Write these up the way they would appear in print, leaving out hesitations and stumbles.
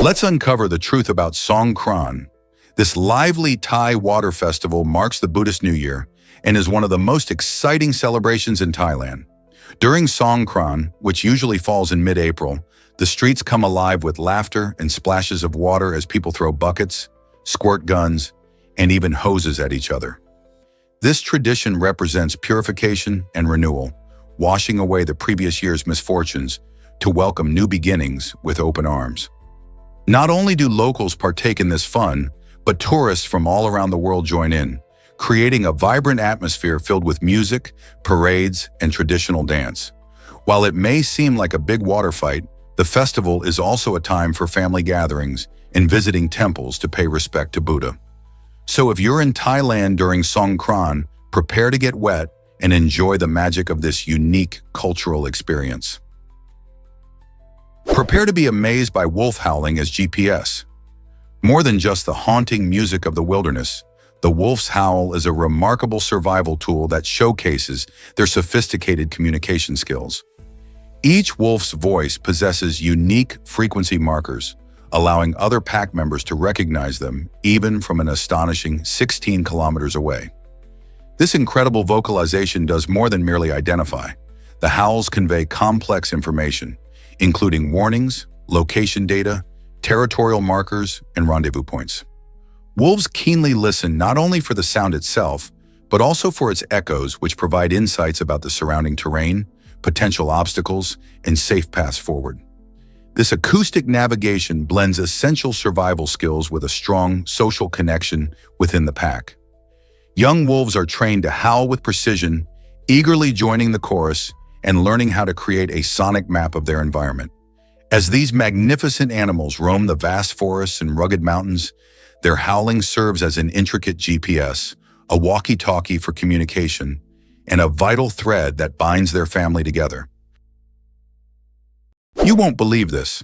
Let's uncover the truth about Songkran. This lively Thai water festival marks the Buddhist New Year and is one of the most exciting celebrations in Thailand. During Songkran, which usually falls in mid-April, the streets come alive with laughter and splashes of water as people throw buckets, squirt guns, and even hoses at each other. This tradition represents purification and renewal, washing away the previous year's misfortunes to welcome new beginnings with open arms. Not only do locals partake in this fun, but tourists from all around the world join in, creating a vibrant atmosphere filled with music, parades, and traditional dance. While it may seem like a big water fight, the festival is also a time for family gatherings and visiting temples to pay respect to Buddha. So if you're in Thailand during Songkran, prepare to get wet and enjoy the magic of this unique cultural experience. Prepare to be amazed by wolf howling as GPS. More than just the haunting music of the wilderness, the wolf's howl is a remarkable survival tool that showcases their sophisticated communication skills. Each wolf's voice possesses unique frequency markers, allowing other pack members to recognize them even from an astonishing 16 kilometers away. This incredible vocalization does more than merely identify. The howls convey complex information, including warnings, location data, territorial markers, and rendezvous points. Wolves keenly listen not only for the sound itself, but also for its echoes, which provide insights about the surrounding terrain, potential obstacles, and safe paths forward. This acoustic navigation blends essential survival skills with a strong social connection within the pack. Young wolves are trained to howl with precision, eagerly joining the chorus and learning how to create a sonic map of their environment. As these magnificent animals roam the vast forests and rugged mountains, their howling serves as an intricate GPS, a walkie-talkie for communication, and a vital thread that binds their family together. You won't believe this.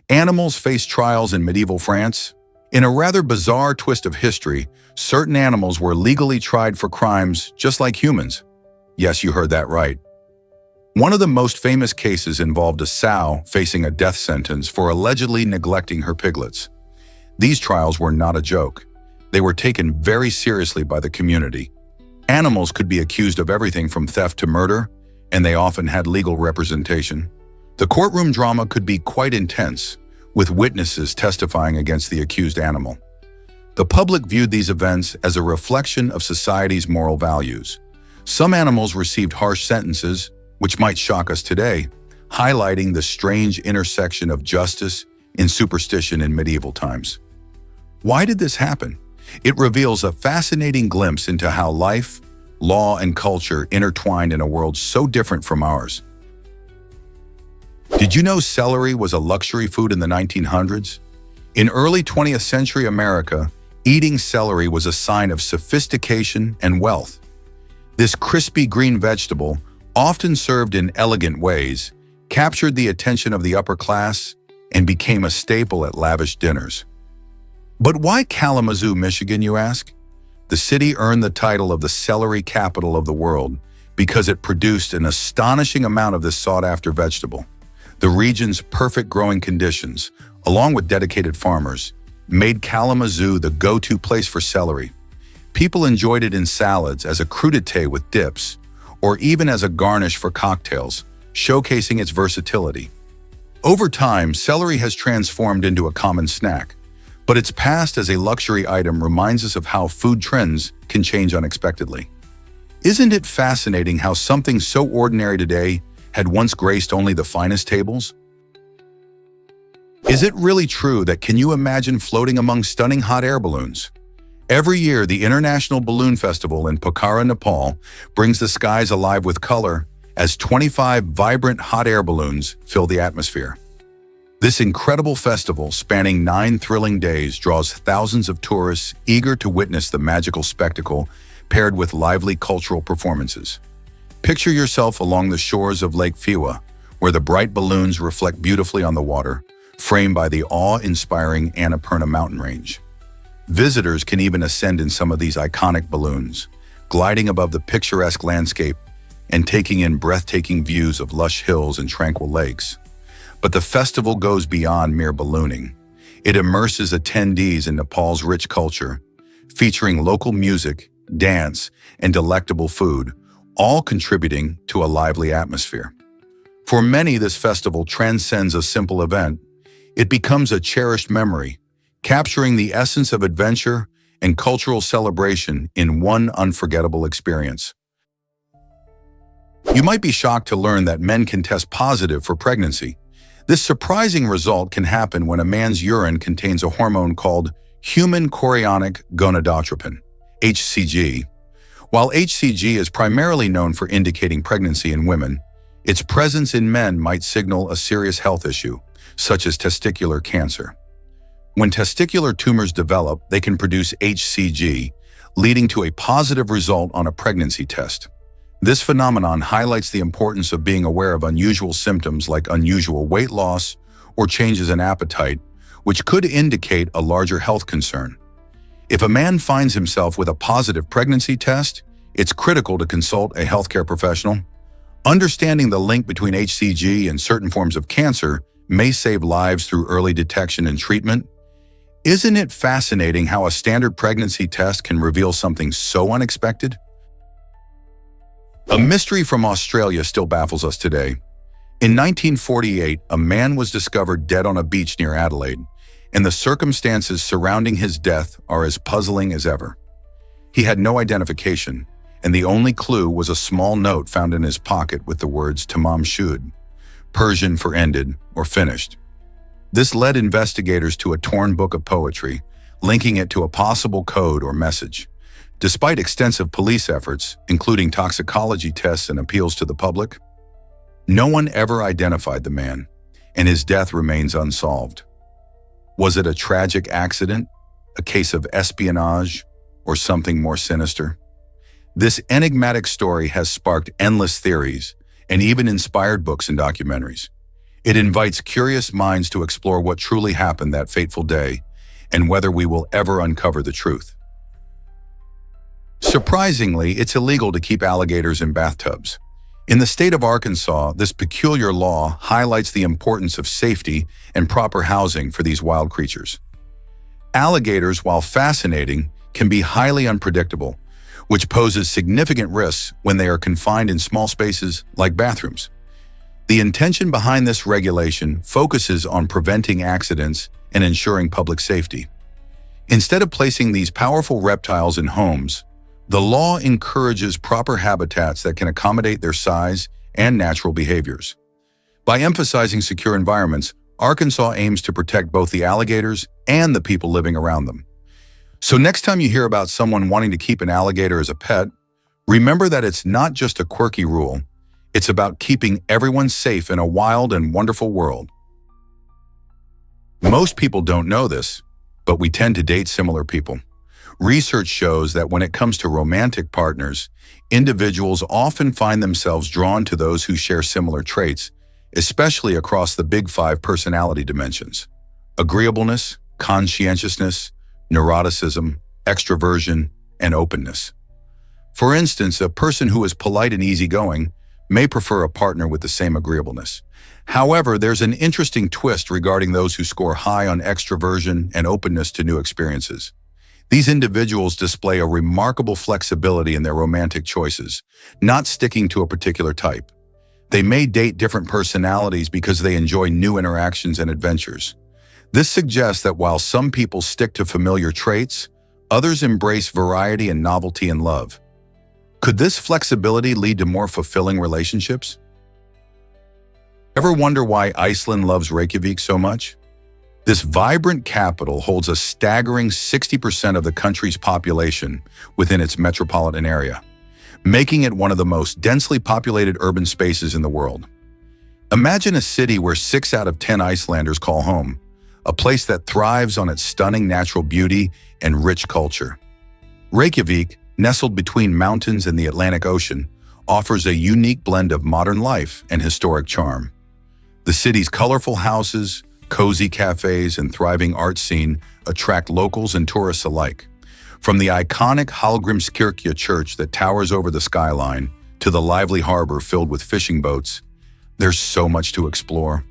Animals face trials in medieval France. In a rather bizarre twist of history, certain animals were legally tried for crimes just like humans. Yes, you heard that right. One of the most famous cases involved a sow facing a death sentence for allegedly neglecting her piglets. These trials were not a joke. They were taken very seriously by the community. Animals could be accused of everything from theft to murder, and they often had legal representation. The courtroom drama could be quite intense, with witnesses testifying against the accused animal. The public viewed these events as a reflection of society's moral values. Some animals received harsh sentences, which might shock us today, highlighting the strange intersection of justice and superstition in medieval times. Why did this happen? It reveals a fascinating glimpse into how life, law, and culture intertwined in a world so different from ours. Did you know celery was a luxury food in the 1900s? In early 20th century America, eating celery was a sign of sophistication and wealth. This crispy green vegetable, often served in elegant ways, captured the attention of the upper class and became a staple at lavish dinners. But why Kalamazoo, Michigan, you ask? The city earned the title of the celery capital of the world because it produced an astonishing amount of this sought-after vegetable. The region's perfect growing conditions, along with dedicated farmers, made Kalamazoo the go-to place for celery. People enjoyed it in salads, as a crudité with dips, or even as a garnish for cocktails, showcasing its versatility. Over time, celery has transformed into a common snack, but its past as a luxury item reminds us of how food trends can change unexpectedly. Isn't it fascinating how something so ordinary today had once graced only the finest tables? Is it really true that can you imagine floating among stunning hot air balloons? Every year, the International Balloon Festival in Pokhara, Nepal, brings the skies alive with color as 25 vibrant hot air balloons fill the atmosphere. This incredible festival, spanning 9 thrilling days, draws thousands of tourists eager to witness the magical spectacle paired with lively cultural performances. Picture yourself along the shores of Lake Fiwa, where the bright balloons reflect beautifully on the water, framed by the awe-inspiring Annapurna mountain range. Visitors can even ascend in some of these iconic balloons, gliding above the picturesque landscape and taking in breathtaking views of lush hills and tranquil lakes. But the festival goes beyond mere ballooning. It immerses attendees in Nepal's rich culture, featuring local music, dance, and delectable food, all contributing to a lively atmosphere. For many, this festival transcends a simple event. It becomes a cherished memory, capturing the essence of adventure and cultural celebration in one unforgettable experience. You might be shocked to learn that men can test positive for pregnancy. This surprising result can happen when a man's urine contains a hormone called human chorionic gonadotropin, HCG. While HCG is primarily known for indicating pregnancy in women, its presence in men might signal a serious health issue, such as testicular cancer. When testicular tumors develop, they can produce HCG, leading to a positive result on a pregnancy test. This phenomenon highlights the importance of being aware of unusual symptoms like unusual weight loss or changes in appetite, which could indicate a larger health concern. If a man finds himself with a positive pregnancy test, it's critical to consult a healthcare professional. Understanding the link between HCG and certain forms of cancer may save lives through early detection and treatment. Isn't it fascinating how a standard pregnancy test can reveal something so unexpected? A mystery from Australia still baffles us today. In 1948, a man was discovered dead on a beach near Adelaide, and the circumstances surrounding his death are as puzzling as ever. He had no identification, and the only clue was a small note found in his pocket with the words Tamam Shud, Persian for ended or finished. This led investigators to a torn book of poetry, linking it to a possible code or message. Despite extensive police efforts, including toxicology tests and appeals to the public, no one ever identified the man, and his death remains unsolved. Was it a tragic accident, a case of espionage, or something more sinister? This enigmatic story has sparked endless theories and even inspired books and documentaries. It invites curious minds to explore what truly happened that fateful day and whether we will ever uncover the truth. Surprisingly, it's illegal to keep alligators in bathtubs. In the state of Arkansas, this peculiar law highlights the importance of safety and proper housing for these wild creatures. Alligators, while fascinating, can be highly unpredictable, which poses significant risks when they are confined in small spaces like bathrooms. The intention behind this regulation focuses on preventing accidents and ensuring public safety. Instead of placing these powerful reptiles in homes, the law encourages proper habitats that can accommodate their size and natural behaviors. By emphasizing secure environments, Arkansas aims to protect both the alligators and the people living around them. So next time you hear about someone wanting to keep an alligator as a pet, remember that it's not just a quirky rule. It's about keeping everyone safe in a wild and wonderful world. Most people don't know this, but we tend to date similar people. Research shows that when it comes to romantic partners, individuals often find themselves drawn to those who share similar traits, especially across the big five personality dimensions: agreeableness, conscientiousness, neuroticism, extroversion, and openness. For instance, a person who is polite and easygoing may prefer a partner with the same agreeableness. However, there's an interesting twist regarding those who score high on extroversion and openness to new experiences. These individuals display a remarkable flexibility in their romantic choices, not sticking to a particular type. They may date different personalities because they enjoy new interactions and adventures. This suggests that while some people stick to familiar traits, others embrace variety and novelty in love. Could this flexibility lead to more fulfilling relationships? Ever wonder why Iceland loves Reykjavik so much? This vibrant capital holds a staggering 60% of the country's population within its metropolitan area, making it one of the most densely populated urban spaces in the world. Imagine a city where 6 out of 10 Icelanders call home, a place that thrives on its stunning natural beauty and rich culture. Reykjavik, nestled between mountains and the Atlantic Ocean, offers a unique blend of modern life and historic charm. The city's colorful houses, cozy cafes, and thriving art scene attract locals and tourists alike. From the iconic Hallgrímskirkja church that towers over the skyline to the lively harbor filled with fishing boats, there's so much to explore.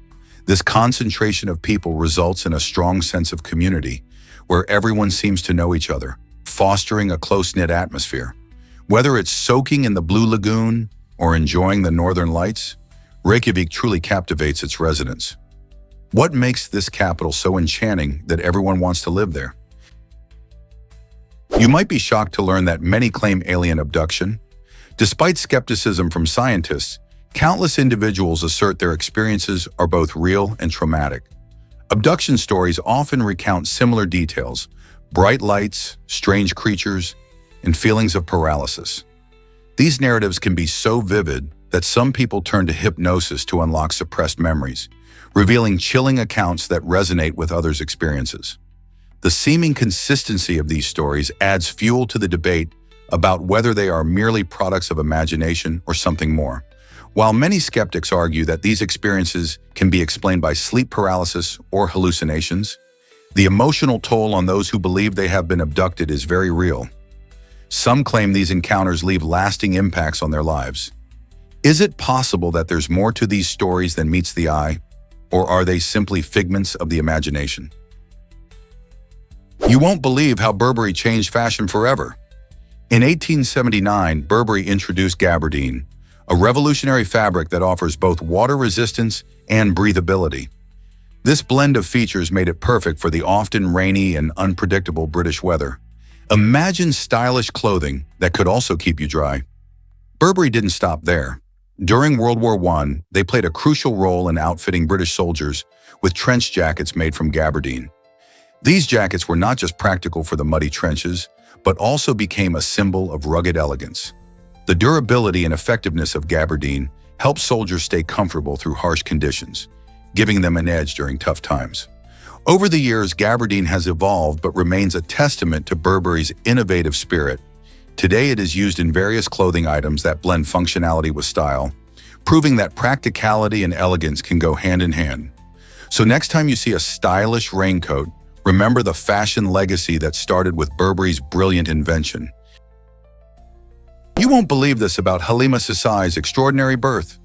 This concentration of people results in a strong sense of community, where everyone seems to know each other, fostering a close-knit atmosphere. Whether it's soaking in the Blue Lagoon or enjoying the Northern Lights, Reykjavik truly captivates its residents. What makes this capital so enchanting that everyone wants to live there? You might be shocked to learn that many claim alien abduction. Despite skepticism from scientists, countless individuals assert their experiences are both real and traumatic. Abduction stories often recount similar details: bright lights, strange creatures, and feelings of paralysis. These narratives can be so vivid that some people turn to hypnosis to unlock suppressed memories, revealing chilling accounts that resonate with others' experiences. The seeming consistency of these stories adds fuel to the debate about whether they are merely products of imagination or something more. While many skeptics argue that these experiences can be explained by sleep paralysis or hallucinations, the emotional toll on those who believe they have been abducted is very real. Some claim these encounters leave lasting impacts on their lives. Is it possible that there's more to these stories than meets the eye, or are they simply figments of the imagination? You won't believe how Burberry changed fashion forever. In 1879, Burberry introduced gabardine, a revolutionary fabric that offers both water resistance and breathability. This blend of features made it perfect for the often rainy and unpredictable British weather. Imagine stylish clothing that could also keep you dry. Burberry didn't stop there. During World War I, they played a crucial role in outfitting British soldiers with trench jackets made from gabardine. These jackets were not just practical for the muddy trenches, but also became a symbol of rugged elegance. The durability and effectiveness of gabardine helped soldiers stay comfortable through harsh conditions, giving them an edge during tough times. Over the years, gabardine has evolved but remains a testament to Burberry's innovative spirit. Today, it is used in various clothing items that blend functionality with style, proving that practicality and elegance can go hand in hand. So next time you see a stylish raincoat, remember the fashion legacy that started with Burberry's brilliant invention. You won't believe this about Halima Sisai's extraordinary birth.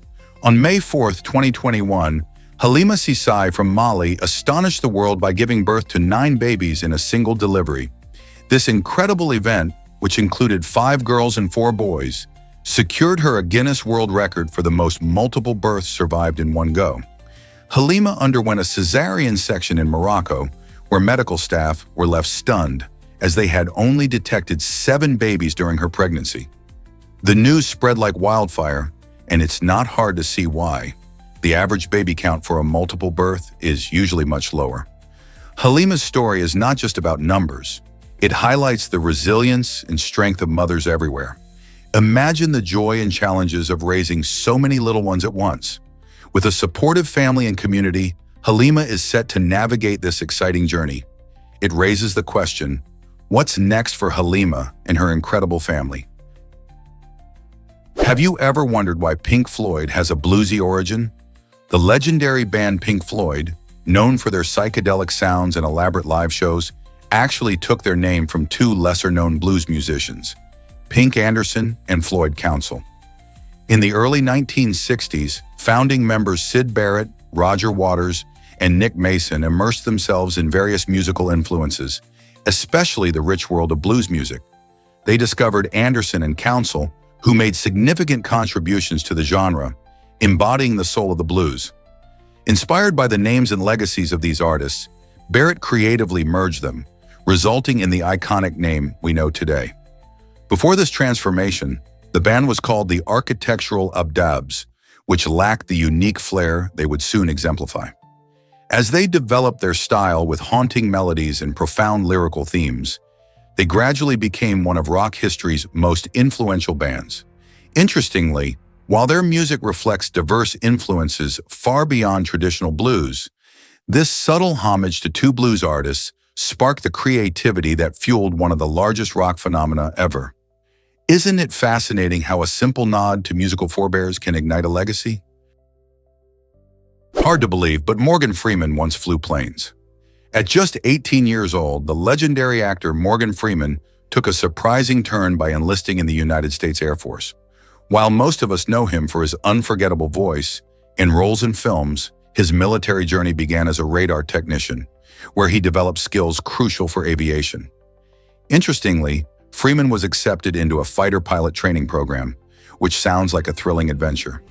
On May 4th, 2021, Halima Sisai from Mali astonished the world by giving birth to 9 babies in a single delivery. This incredible event, which included 5 girls and 4 boys, secured her a Guinness World Record for the most multiple births survived in one go. Halima underwent a cesarean section in Morocco, where medical staff were left stunned, as they had only detected 7 babies during her pregnancy. The news spread like wildfire, and it's not hard to see why. The average baby count for a multiple birth is usually much lower. Halima's story is not just about numbers. It highlights the resilience and strength of mothers everywhere. Imagine the joy and challenges of raising so many little ones at once. With a supportive family and community, Halima is set to navigate this exciting journey. It raises the question, what's next for Halima and her incredible family? Have you ever wondered why Pink Floyd has a bluesy origin? The legendary band Pink Floyd, known for their psychedelic sounds and elaborate live shows, actually took their name from 2 lesser-known blues musicians, Pink Anderson and Floyd Council. In the early 1960s, founding members Syd Barrett, Roger Waters, and Nick Mason immersed themselves in various musical influences, especially the rich world of blues music. They discovered Anderson and Council, who made significant contributions to the genre, embodying the soul of the blues. Inspired by the names and legacies of these artists, Barrett creatively merged them, resulting in the iconic name we know today. Before this transformation, the band was called the Architectural Abdabs, which lacked the unique flair they would soon exemplify. As they developed their style with haunting melodies and profound lyrical themes, they gradually became one of rock history's most influential bands. Interestingly, while their music reflects diverse influences far beyond traditional blues, this subtle homage to 2 blues artists sparked the creativity that fueled one of the largest rock phenomena ever. Isn't it fascinating how a simple nod to musical forebears can ignite a legacy? Hard to believe, but Morgan Freeman once flew planes. At just 18 years old, the legendary actor Morgan Freeman took a surprising turn by enlisting in the United States Air Force. While most of us know him for his unforgettable voice, in roles in films, His military journey began as a radar technician, where he developed skills crucial for aviation. Interestingly, Freeman was accepted into a fighter pilot training program, which sounds like a thrilling adventure.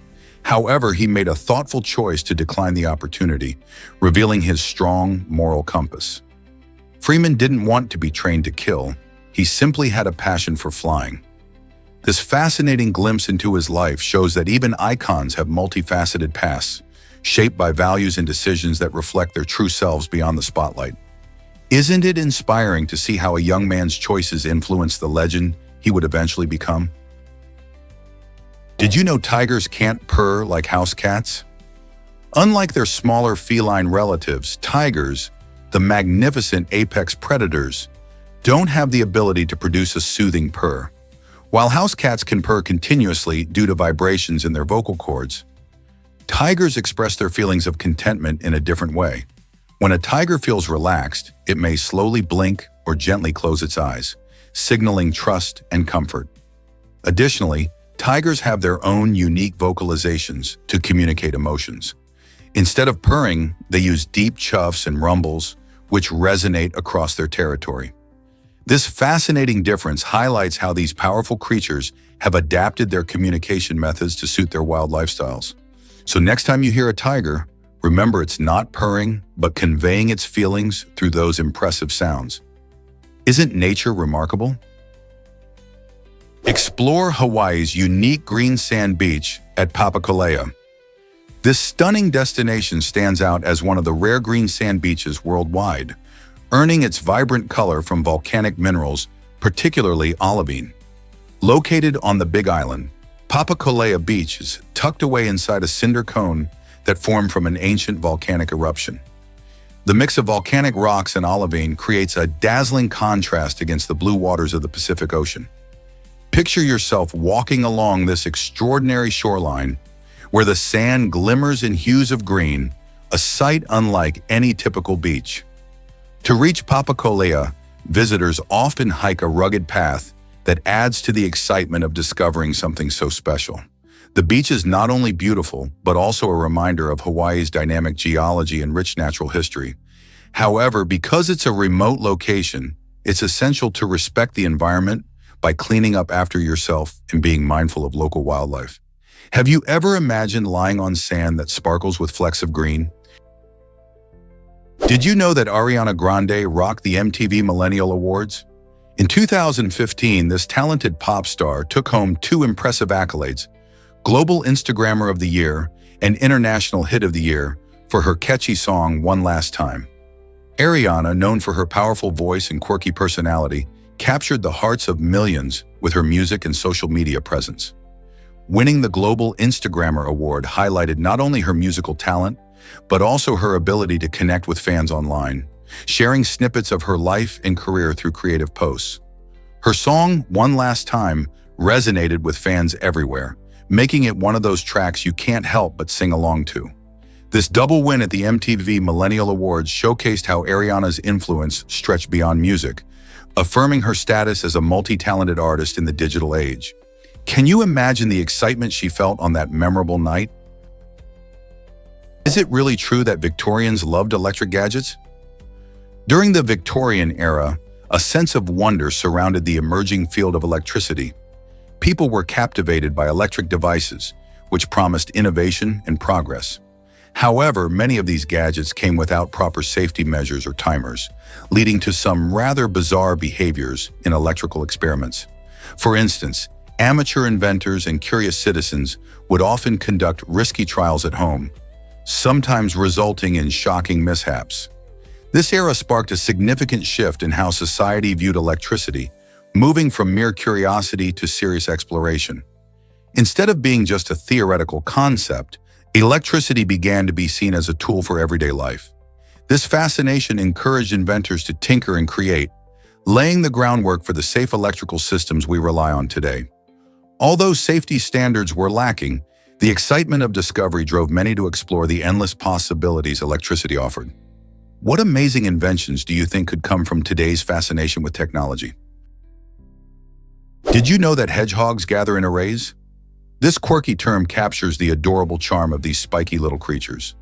However, he made a thoughtful choice to decline the opportunity, revealing his strong moral compass. Freeman didn't want to be trained to kill. He simply had a passion for flying. This fascinating glimpse into his life shows that even icons have multifaceted pasts, shaped by values and decisions that reflect their true selves beyond the spotlight. Isn't it inspiring to see how a young man's choices influence the legend he would eventually become? Did you know tigers can't purr like house cats? Unlike their smaller feline relatives, tigers, the magnificent apex predators, don't have the ability to produce a soothing purr. While house cats can purr continuously due to vibrations in their vocal cords, tigers express their feelings of contentment in a different way. When a tiger feels relaxed, it may slowly blink or gently close its eyes, signaling trust and comfort. Additionally, tigers have their own unique vocalizations to communicate emotions. Instead of purring, they use deep chuffs and rumbles, which resonate across their territory. This fascinating difference highlights how these powerful creatures have adapted their communication methods to suit their wild lifestyles. So next time you hear a tiger, remember it's not purring, but conveying its feelings through those impressive sounds. Isn't nature remarkable? Explore Hawaii's unique green sand beach at Papakolea. This stunning destination stands out as one of the rare green sand beaches worldwide, earning its vibrant color from volcanic minerals, particularly olivine. Located on the Big Island, Papakolea Beach is tucked away inside a cinder cone that formed from an ancient volcanic eruption. The mix of volcanic rocks and olivine creates a dazzling contrast against the blue waters of the Pacific Ocean. Picture yourself walking along this extraordinary shoreline, where the sand glimmers in hues of green, a sight unlike any typical beach. To reach Papakolea, visitors often hike a rugged path that adds to the excitement of discovering something so special. The beach is not only beautiful, but also a reminder of Hawaii's dynamic geology and rich natural history. However, because it's a remote location, it's essential to respect the environment by cleaning up after yourself and being mindful of local wildlife. Have you ever imagined lying on sand that sparkles with flecks of green? Did you know that Ariana Grande rocked the MTV Millennial Awards? In 2015, this talented pop star took home two impressive accolades: Global Instagrammer of the Year and International Hit of the Year for her catchy song One Last Time. Ariana, known for her powerful voice and quirky personality, captured the hearts of millions with her music and social media presence. Winning the Global Instagrammer Award highlighted not only her musical talent, but also her ability to connect with fans online, sharing snippets of her life and career through creative posts. Her song, One Last Time, resonated with fans everywhere, making it one of those tracks you can't help but sing along to. This double win at the MTV Millennial Awards showcased how Ariana's influence stretched beyond music, affirming her status as a multi-talented artist in the digital age. Can you imagine the excitement she felt on that memorable night? Is it really true that Victorians loved electric gadgets? During the Victorian era, a sense of wonder surrounded the emerging field of electricity. People were captivated by electric devices, which promised innovation and progress. However, many of these gadgets came without proper safety measures or timers, leading to some rather bizarre behaviors in electrical experiments. For instance, amateur inventors and curious citizens would often conduct risky trials at home, sometimes resulting in shocking mishaps. This era sparked a significant shift in how society viewed electricity, moving from mere curiosity to serious exploration. Instead of being just a theoretical concept, electricity began to be seen as a tool for everyday life. This fascination encouraged inventors to tinker and create, laying the groundwork for the safe electrical systems we rely on today. Although safety standards were lacking, the excitement of discovery drove many to explore the endless possibilities electricity offered. What amazing inventions do you think could come from today's fascination with technology? Did you know that hedgehogs gather in arrays? This quirky term captures the adorable charm of these spiky little creatures.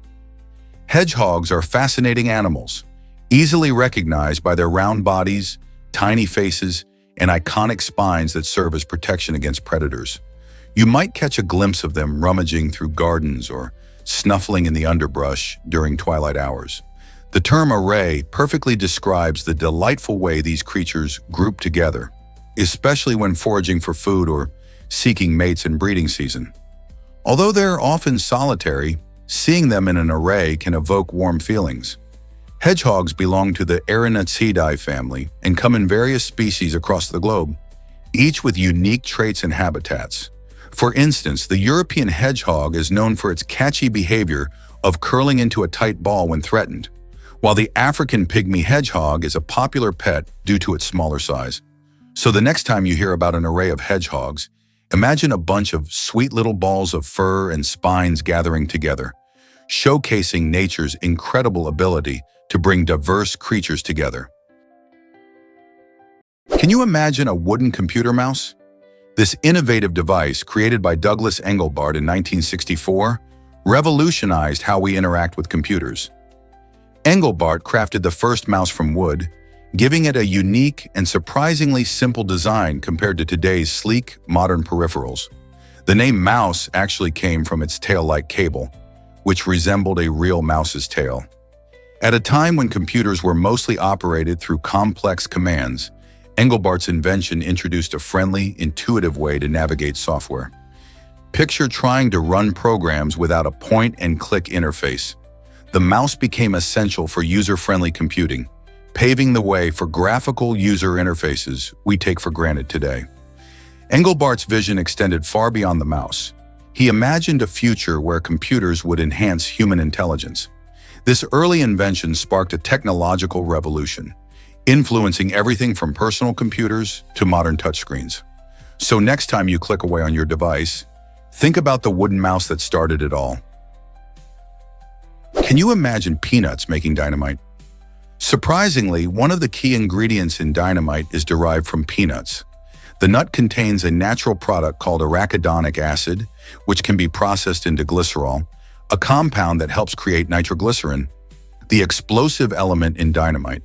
Hedgehogs are fascinating animals, easily recognized by their round bodies, tiny faces, and iconic spines that serve as protection against predators. You might catch a glimpse of them rummaging through gardens or snuffling in the underbrush during twilight hours. The term array perfectly describes the delightful way these creatures group together, especially when foraging for food or seeking mates in breeding season. Although they're often solitary, seeing them in an array can evoke warm feelings. Hedgehogs belong to the Erinaceidae family and come in various species across the globe, each with unique traits and habitats. For instance, the European hedgehog is known for its catchy behavior of curling into a tight ball when threatened, while the African pygmy hedgehog is a popular pet due to its smaller size. So the next time you hear about an array of hedgehogs, imagine a bunch of sweet little balls of fur and spines gathering together, showcasing nature's incredible ability to bring diverse creatures together. Can you imagine a wooden computer mouse? This innovative device, created by Douglas Engelbart in 1964, revolutionized how we interact with computers. Engelbart crafted the first mouse from wood, giving it a unique and surprisingly simple design compared to today's sleek, modern peripherals. The name mouse actually came from its tail-like cable, which resembled a real mouse's tail. At a time when computers were mostly operated through complex commands, Engelbart's invention introduced a friendly, intuitive way to navigate software. Picture trying to run programs without a point-and-click interface. The mouse became essential for user-friendly computing, paving the way for graphical user interfaces we take for granted today. Engelbart's vision extended far beyond the mouse. He imagined a future where computers would enhance human intelligence. This early invention sparked a technological revolution, influencing everything from personal computers to modern touchscreens. So next time you click away on your device, think about the wooden mouse that started it all. Can you imagine peanuts making dynamite? Surprisingly, one of the key ingredients in dynamite is derived from peanuts. The nut contains a natural product called arachidonic acid, which can be processed into glycerol, a compound that helps create nitroglycerin, the explosive element in dynamite.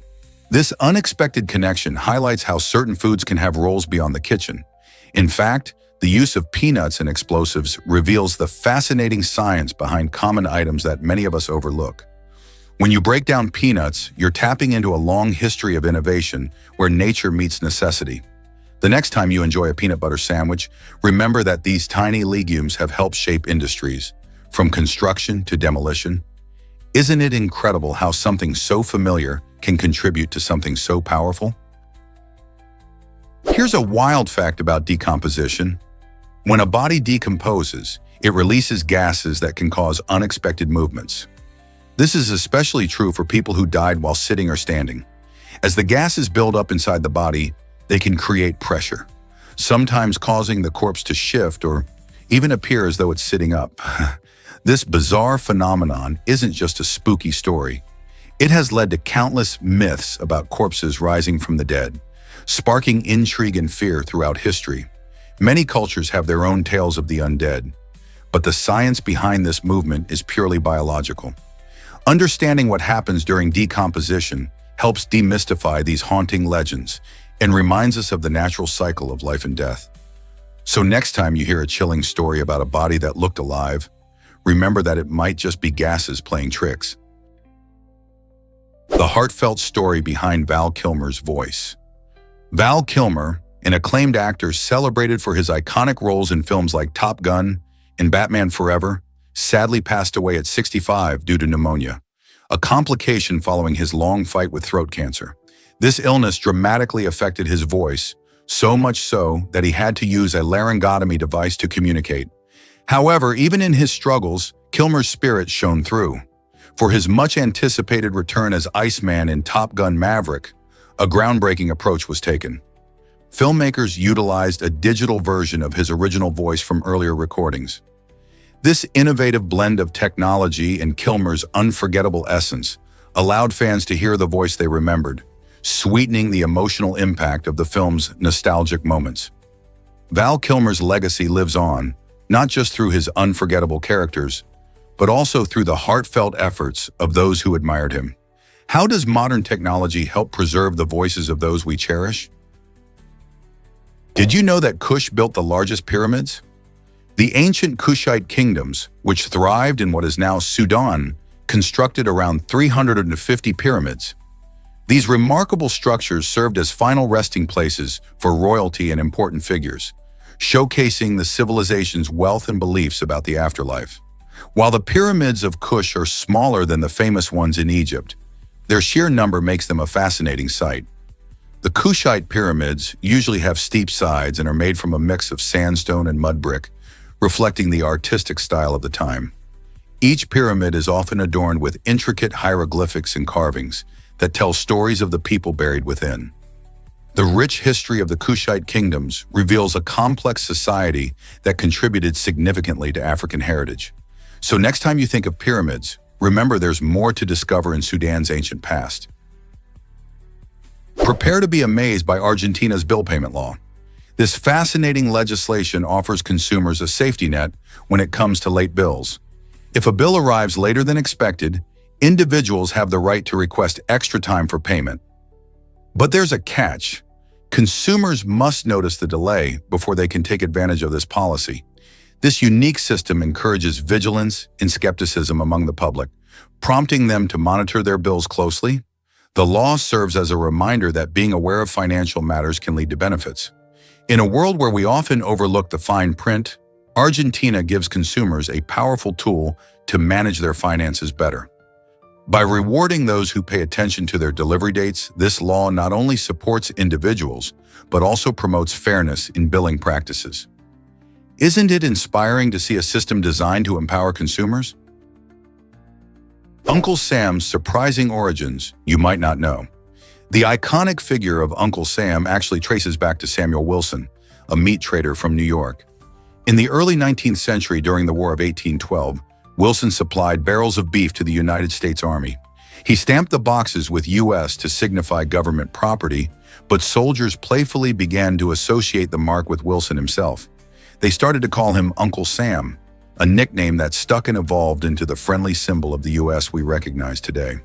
This unexpected connection highlights how certain foods can have roles beyond the kitchen. In fact, the use of peanuts in explosives reveals the fascinating science behind common items that many of us overlook. When you break down peanuts, you're tapping into a long history of innovation where nature meets necessity. The next time you enjoy a peanut butter sandwich, remember that these tiny legumes have helped shape industries, from construction to demolition. Isn't it incredible how something so familiar can contribute to something so powerful? Here's a wild fact about decomposition. When a body decomposes, it releases gases that can cause unexpected movements. This is especially true for people who died while sitting or standing. As the gases build up inside the body, they can create pressure, sometimes causing the corpse to shift or even appear as though it's sitting up. This bizarre phenomenon isn't just a spooky story. It has led to countless myths about corpses rising from the dead, sparking intrigue and fear throughout history. Many cultures have their own tales of the undead, but the science behind this movement is purely biological. Understanding what happens during decomposition helps demystify these haunting legends and reminds us of the natural cycle of life and death. So next time you hear a chilling story about a body that looked alive, remember that it might just be gases playing tricks. The heartfelt story behind Val Kilmer's voice. Val Kilmer, an acclaimed actor celebrated for his iconic roles in films like Top Gun and Batman Forever, sadly passed away at 65 due to pneumonia, a complication following his long fight with throat cancer. This illness dramatically affected his voice, so much so that he had to use a laryngotomy device to communicate. However, even in his struggles, Kilmer's spirit shone through. For his much-anticipated return as Iceman in Top Gun Maverick, a groundbreaking approach was taken. Filmmakers utilized a digital version of his original voice from earlier recordings. This innovative blend of technology and Kilmer's unforgettable essence allowed fans to hear the voice they remembered, sweetening the emotional impact of the film's nostalgic moments. Val Kilmer's legacy lives on, not just through his unforgettable characters, but also through the heartfelt efforts of those who admired him. How does modern technology help preserve the voices of those we cherish? Did you know that Kush built the largest pyramids? The ancient Kushite kingdoms, which thrived in what is now Sudan, constructed around 350 pyramids. These remarkable structures served as final resting places for royalty and important figures, showcasing the civilization's wealth and beliefs about the afterlife. While the pyramids of Kush are smaller than the famous ones in Egypt, their sheer number makes them a fascinating sight. The Kushite pyramids usually have steep sides and are made from a mix of sandstone and mud brick, reflecting the artistic style of the time. Each pyramid is often adorned with intricate hieroglyphics and carvings that tell stories of the people buried within. The rich history of the Kushite kingdoms reveals a complex society that contributed significantly to African heritage. So next time you think of pyramids, remember there's more to discover in Sudan's ancient past. Prepare to be amazed by Argentina's bill payment law. This fascinating legislation offers consumers a safety net when it comes to late bills. If a bill arrives later than expected, individuals have the right to request extra time for payment. But there's a catch. Consumers must notice the delay before they can take advantage of this policy. This unique system encourages vigilance and skepticism among the public, prompting them to monitor their bills closely. The law serves as a reminder that being aware of financial matters can lead to benefits. In a world where we often overlook the fine print, Argentina gives consumers a powerful tool to manage their finances better. By rewarding those who pay attention to their delivery dates, this law not only supports individuals, but also promotes fairness in billing practices. Isn't it inspiring to see a system designed to empower consumers? Uncle Sam's surprising origins you might not know. The iconic figure of Uncle Sam actually traces back to Samuel Wilson, a meat trader from New York. In the early 19th century, during the War of 1812, Wilson supplied barrels of beef to the United States Army. He stamped the boxes with U.S. to signify government property, but soldiers playfully began to associate the mark with Wilson himself. They started to call him Uncle Sam, a nickname that stuck and evolved into the friendly symbol of the U.S. we recognize today.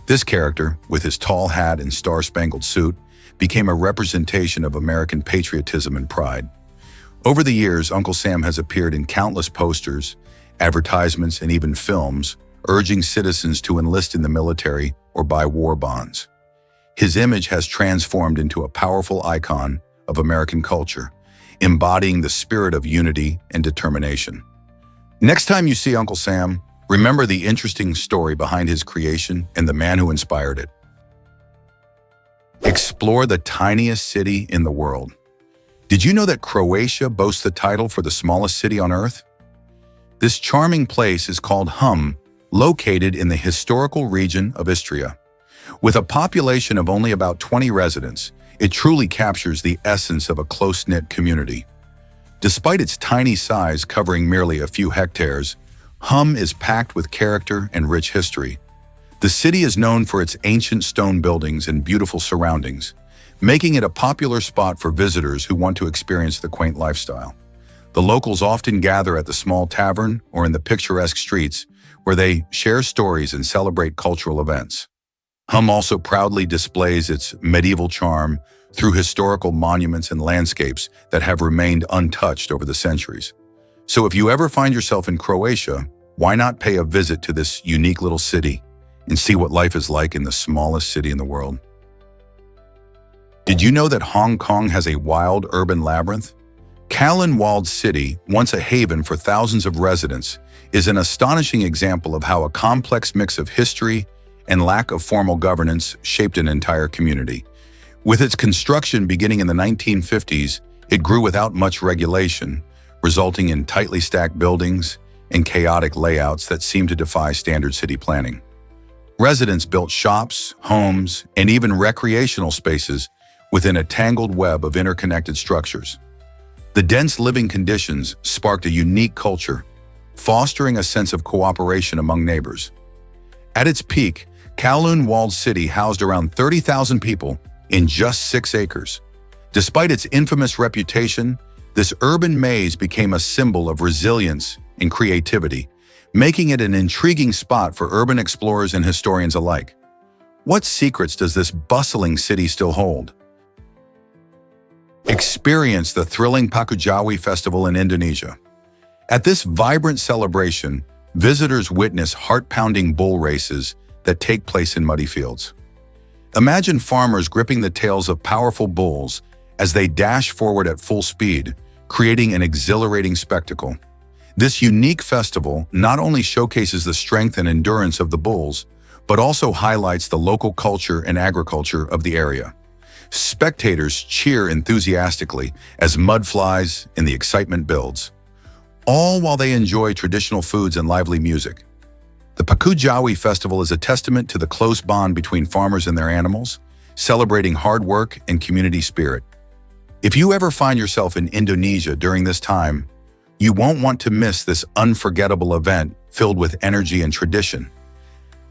This character, with his tall hat and star-spangled suit, became a representation of American patriotism and pride. Over the years, Uncle Sam has appeared in countless posters, advertisements, and even films, urging citizens to enlist in the military or buy war bonds. His image has transformed into a powerful icon of American culture, embodying the spirit of unity and determination. Next time you see Uncle Sam, remember the interesting story behind his creation and the man who inspired it. Explore the tiniest city in the world. Did you know that Croatia boasts the title for the smallest city on Earth? This charming place is called Hum, located in the historical region of Istria. With a population of only about 20 residents, it truly captures the essence of a close-knit community. Despite its tiny size covering merely a few hectares, Hum is packed with character and rich history. The city is known for its ancient stone buildings and beautiful surroundings, making it a popular spot for visitors who want to experience the quaint lifestyle. The locals often gather at the small tavern or in the picturesque streets where they share stories and celebrate cultural events. Hum also proudly displays its medieval charm through historical monuments and landscapes that have remained untouched over the centuries. So if you ever find yourself in Croatia, why not pay a visit to this unique little city and see what life is like in the smallest city in the world? Did you know that Hong Kong has a wild urban labyrinth? Kowloon Walled City, once a haven for thousands of residents, is an astonishing example of how a complex mix of history and lack of formal governance shaped an entire community. With its construction beginning in the 1950s, it grew without much regulation, resulting in tightly stacked buildings and chaotic layouts that seem to defy standard city planning. Residents built shops, homes, and even recreational spaces within a tangled web of interconnected structures. The dense living conditions sparked a unique culture, fostering a sense of cooperation among neighbors. At its peak, Kowloon Walled City housed around 30,000 people in just 6 acres. Despite its infamous reputation, this urban maze became a symbol of resilience and creativity, making it an intriguing spot for urban explorers and historians alike. What secrets does this bustling city still hold? Experience the thrilling Pakujawi Festival in Indonesia. At this vibrant celebration, visitors witness heart-pounding bull races that take place in muddy fields. Imagine farmers gripping the tails of powerful bulls as they dash forward at full speed, creating an exhilarating spectacle. This unique festival not only showcases the strength and endurance of the bulls, but also highlights the local culture and agriculture of the area. Spectators cheer enthusiastically as mud flies and the excitement builds, all while they enjoy traditional foods and lively music. The Pakujawi Festival is a testament to the close bond between farmers and their animals, celebrating hard work and community spirit. If you ever find yourself in Indonesia during this time, you won't want to miss this unforgettable event filled with energy and tradition.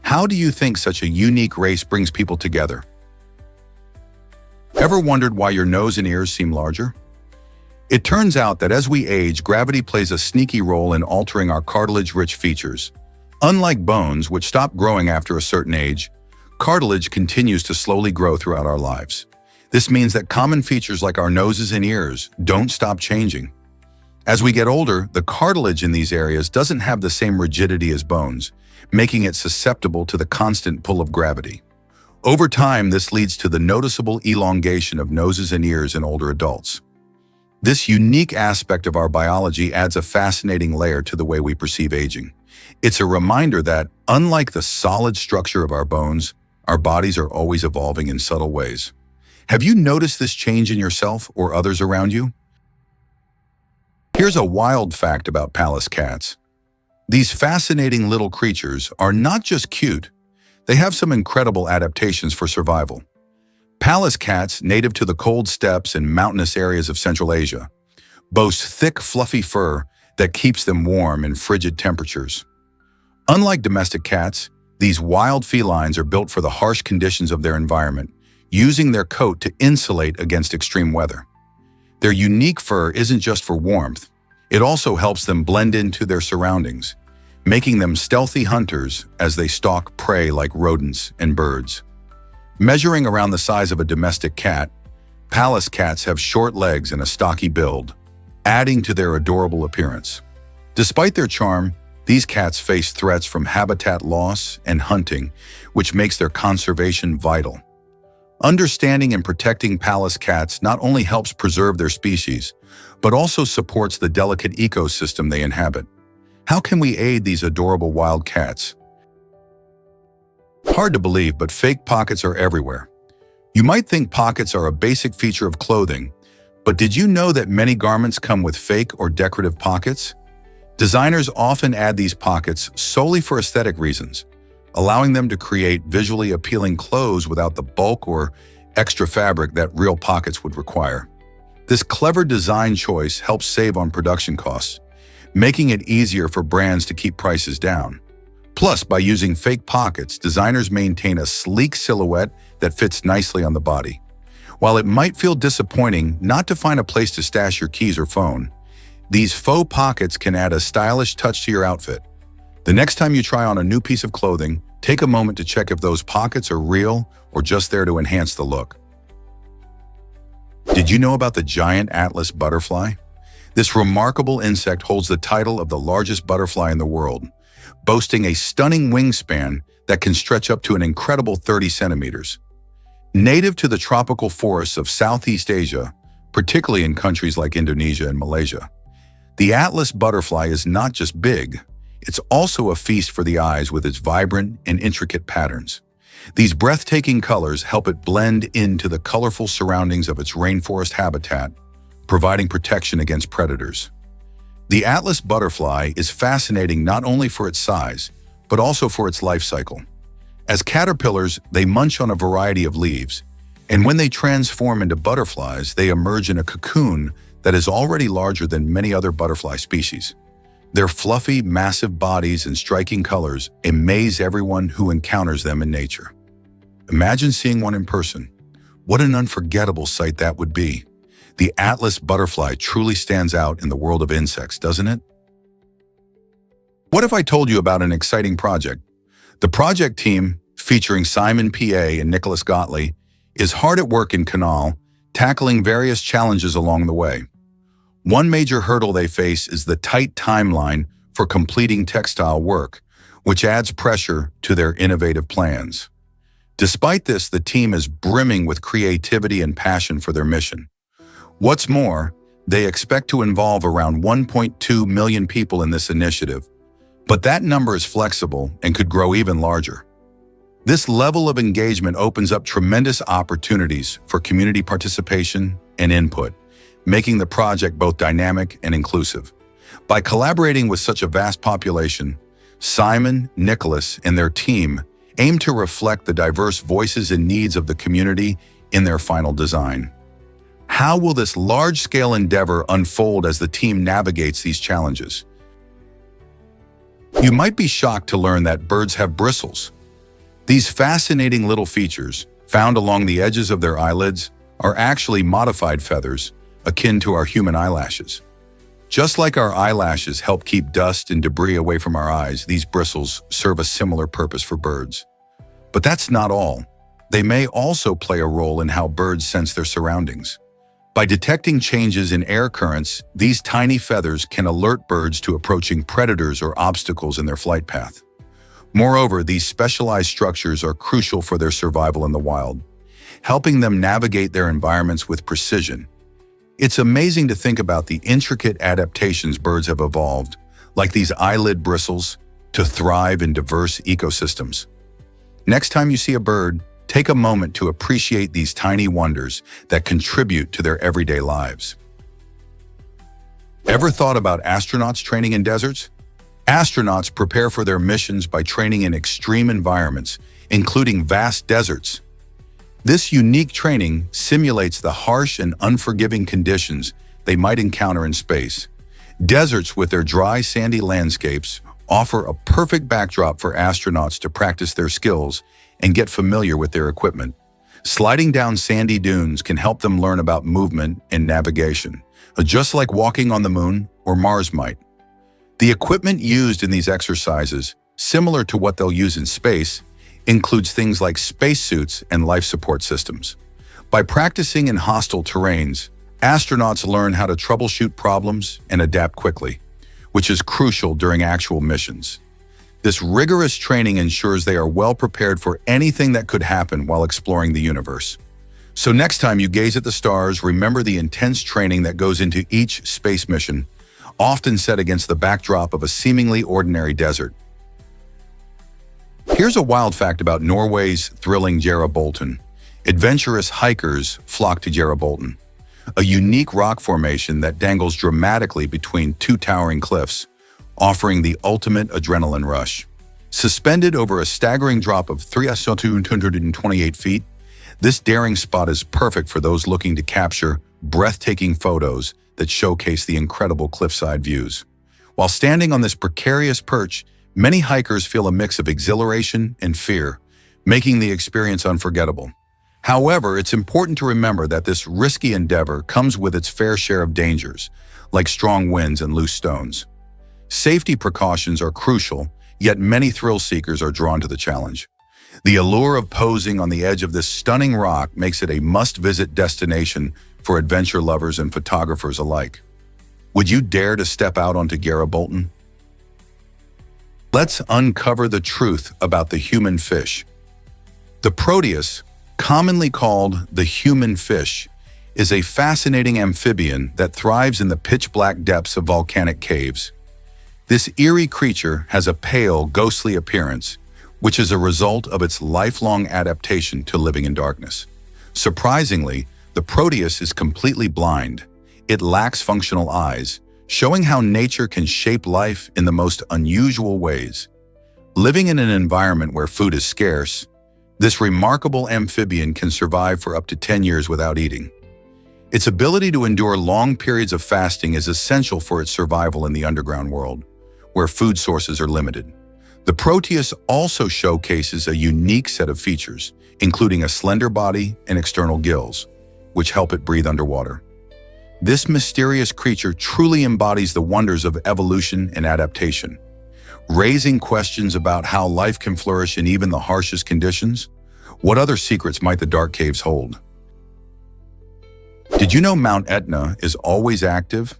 How do you think such a unique race brings people together? Ever wondered why your nose and ears seem larger? It turns out that as we age, gravity plays a sneaky role in altering our cartilage-rich features. Unlike bones, which stop growing after a certain age, cartilage continues to slowly grow throughout our lives. This means that common features like our noses and ears don't stop changing. As we get older, the cartilage in these areas doesn't have the same rigidity as bones, making it susceptible to the constant pull of gravity. Over time, this leads to the noticeable elongation of noses and ears in older adults. This unique aspect of our biology adds a fascinating layer to the way we perceive aging. It's a reminder that, unlike the solid structure of our bones, our bodies are always evolving in subtle ways. Have you noticed this change in yourself or others around you? Here's a wild fact about Pallas cats. These fascinating little creatures are not just cute, they have some incredible adaptations for survival. Pallas cats, native to the cold steppes and mountainous areas of Central Asia, boast thick, fluffy fur that keeps them warm in frigid temperatures. Unlike domestic cats, these wild felines are built for the harsh conditions of their environment, using their coat to insulate against extreme weather. Their unique fur isn't just for warmth, it also helps them blend into their surroundings, making them stealthy hunters as they stalk prey like rodents and birds. Measuring around the size of a domestic cat, Pallas cats have short legs and a stocky build, adding to their adorable appearance. Despite their charm, these cats face threats from habitat loss and hunting, which makes their conservation vital. Understanding and protecting Pallas cats not only helps preserve their species, but also supports the delicate ecosystem they inhabit. How can we aid these adorable wild cats? Hard to believe, but fake pockets are everywhere. You might think pockets are a basic feature of clothing, but did you know that many garments come with fake or decorative pockets? Designers often add these pockets solely for aesthetic reasons, allowing them to create visually appealing clothes without the bulk or extra fabric that real pockets would require. This clever design choice helps save on production costs, making it easier for brands to keep prices down. Plus, by using fake pockets, designers maintain a sleek silhouette that fits nicely on the body. While it might feel disappointing not to find a place to stash your keys or phone, these faux pockets can add a stylish touch to your outfit. The next time you try on a new piece of clothing, take a moment to check if those pockets are real or just there to enhance the look. Did you know about the giant Atlas butterfly? This remarkable insect holds the title of the largest butterfly in the world, boasting a stunning wingspan that can stretch up to an incredible 30 centimeters. Native to the tropical forests of Southeast Asia, particularly in countries like Indonesia and Malaysia, the Atlas butterfly is not just big, it's also a feast for the eyes with its vibrant and intricate patterns. These breathtaking colors help it blend into the colorful surroundings of its rainforest habitat, providing protection against predators. The Atlas butterfly is fascinating not only for its size, but also for its life cycle. As caterpillars, they munch on a variety of leaves, and when they transform into butterflies, they emerge in a cocoon that is already larger than many other butterfly species. Their fluffy, massive bodies and striking colors amaze everyone who encounters them in nature. Imagine seeing one in person. What an unforgettable sight that would be. The Atlas butterfly truly stands out in the world of insects, doesn't it? What if I told you about an exciting project? The project team, featuring Simon P.A. and Nicholas Gottlieb, is hard at work in Canal, tackling various challenges along the way. One major hurdle they face is the tight timeline for completing textile work, which adds pressure to their innovative plans. Despite this, the team is brimming with creativity and passion for their mission. What's more, they expect to involve around 1.2 million people in this initiative, but that number is flexible and could grow even larger. This level of engagement opens up tremendous opportunities for community participation and input, making the project both dynamic and inclusive. By collaborating with such a vast population, Simon, Nicholas, and their team aim to reflect the diverse voices and needs of the community in their final design. How will this large-scale endeavor unfold as the team navigates these challenges? You might be shocked to learn that birds have bristles. These fascinating little features, found along the edges of their eyelids, are actually modified feathers, akin to our human eyelashes. Just like our eyelashes help keep dust and debris away from our eyes, these bristles serve a similar purpose for birds. But that's not all. They may also play a role in how birds sense their surroundings. By detecting changes in air currents, these tiny feathers can alert birds to approaching predators or obstacles in their flight path. Moreover, these specialized structures are crucial for their survival in the wild, helping them navigate their environments with precision. It's amazing to think about the intricate adaptations birds have evolved, like these eyelid bristles, to thrive in diverse ecosystems. Next time you see a bird, take a moment to appreciate these tiny wonders that contribute to their everyday lives. Ever thought about astronauts training in deserts? Astronauts prepare for their missions by training in extreme environments, including vast deserts. This unique training simulates the harsh and unforgiving conditions they might encounter in space. Deserts, with their dry, sandy landscapes, offer a perfect backdrop for astronauts to practice their skills and get familiar with their equipment. Sliding down sandy dunes can help them learn about movement and navigation, just like walking on the moon or Mars might. The equipment used in these exercises, similar to what they'll use in space, includes things like spacesuits and life support systems. By practicing in hostile terrains, astronauts learn how to troubleshoot problems and adapt quickly, which is crucial during actual missions. This rigorous training ensures they are well prepared for anything that could happen while exploring the universe. So next time you gaze at the stars, remember the intense training that goes into each space mission, often set against the backdrop of a seemingly ordinary desert. Here's a wild fact about Norway's thrilling Bolten. Adventurous hikers flock to Bolten, a unique rock formation that dangles dramatically between two towering cliffs, offering the ultimate adrenaline rush. Suspended over a staggering drop of 3,228 feet, this daring spot is perfect for those looking to capture breathtaking photos that showcase the incredible cliffside views. While standing on this precarious perch, many hikers feel a mix of exhilaration and fear, making the experience unforgettable. However, it's important to remember that this risky endeavor comes with its fair share of dangers, like strong winds and loose stones. Safety precautions are crucial, yet many thrill seekers are drawn to the challenge. The allure of posing on the edge of this stunning rock makes it a must-visit destination for adventure lovers and photographers alike. Would you dare to step out onto Bolten? Let's uncover the truth about the human fish. The Proteus, commonly called the human fish, is a fascinating amphibian that thrives in the pitch-black depths of volcanic caves. This eerie creature has a pale, ghostly appearance, which is a result of its lifelong adaptation to living in darkness. Surprisingly, the Proteus is completely blind. It lacks functional eyes, showing how nature can shape life in the most unusual ways. Living in an environment where food is scarce, this remarkable amphibian can survive for up to 10 years without eating. Its ability to endure long periods of fasting is essential for its survival in the underground world, where food sources are limited. The Proteus also showcases a unique set of features, including a slender body and external gills, which help it breathe underwater. This mysterious creature truly embodies the wonders of evolution and adaptation. raising questions about how life can flourish in even the harshest conditions. What other secrets might the dark caves hold? Did you know Mount Etna is always active?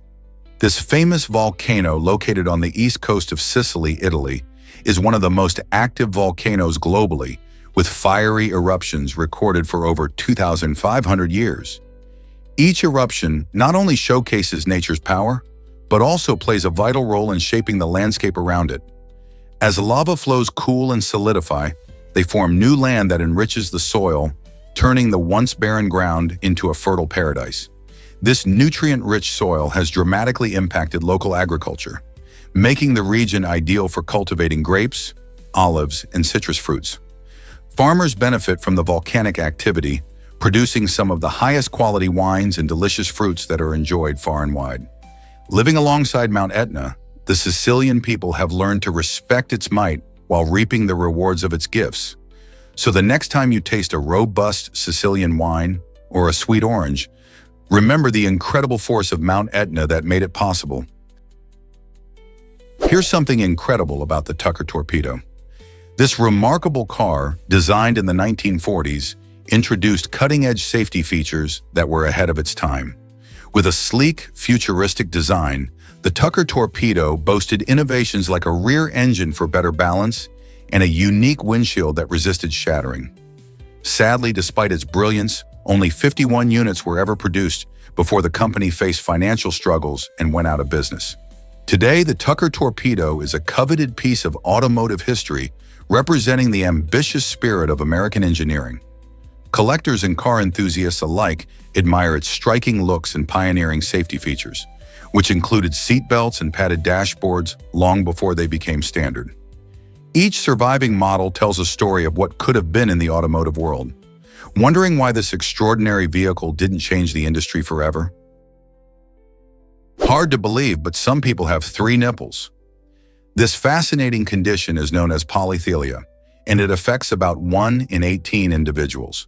This famous volcano located on the east coast of Sicily, Italy, is one of the most active volcanoes globally, with fiery eruptions recorded for over 2,500 years. Each eruption not only showcases nature's power, but also plays a vital role in shaping the landscape around it. As lava flows cool and solidify, they form new land that enriches the soil, turning the once barren ground into a fertile paradise. This nutrient-rich soil has dramatically impacted local agriculture, making the region ideal for cultivating grapes, olives, and citrus fruits. Farmers benefit from the volcanic activity, producing some of the highest quality wines and delicious fruits that are enjoyed far and wide. Living alongside Mount Etna, the Sicilian people have learned to respect its might while reaping the rewards of its gifts. So the next time you taste a robust Sicilian wine or a sweet orange, remember the incredible force of Mount Etna that made it possible. Here's something incredible about the Tucker Torpedo. This remarkable car, designed in the 1940s, introduced cutting-edge safety features that were ahead of its time. With a sleek, futuristic design, the Tucker Torpedo boasted innovations like a rear engine for better balance and a unique windshield that resisted shattering. Sadly, despite its brilliance, only 51 units were ever produced before the company faced financial struggles and went out of business. Today, the Tucker Torpedo is a coveted piece of automotive history representing the ambitious spirit of American engineering. Collectors and car enthusiasts alike admire its striking looks and pioneering safety features, which included seat belts and padded dashboards long before they became standard. Each surviving model tells a story of what could have been in the automotive world. Wondering why this extraordinary vehicle didn't change the industry forever? Hard to believe, but some people have 3 nipples. This fascinating condition is known as polythelia, and it affects about 1 in 18 individuals.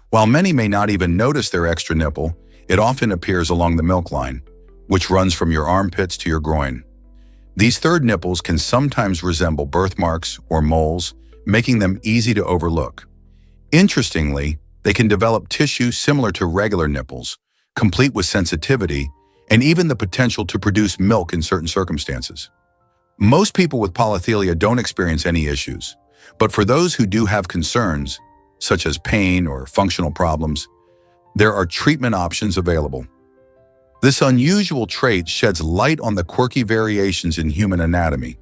While many may not even notice their extra nipple, it often appears along the milk line, which runs from your armpits to your groin. These third nipples can sometimes resemble birthmarks or moles, making them easy to overlook. Interestingly, they can develop tissue similar to regular nipples, complete with sensitivity, and even the potential to produce milk in certain circumstances. Most people with polythelia don't experience any issues, but for those who do have concerns, such as pain or functional problems, there are treatment options available. This unusual trait sheds light on the quirky variations in human anatomy.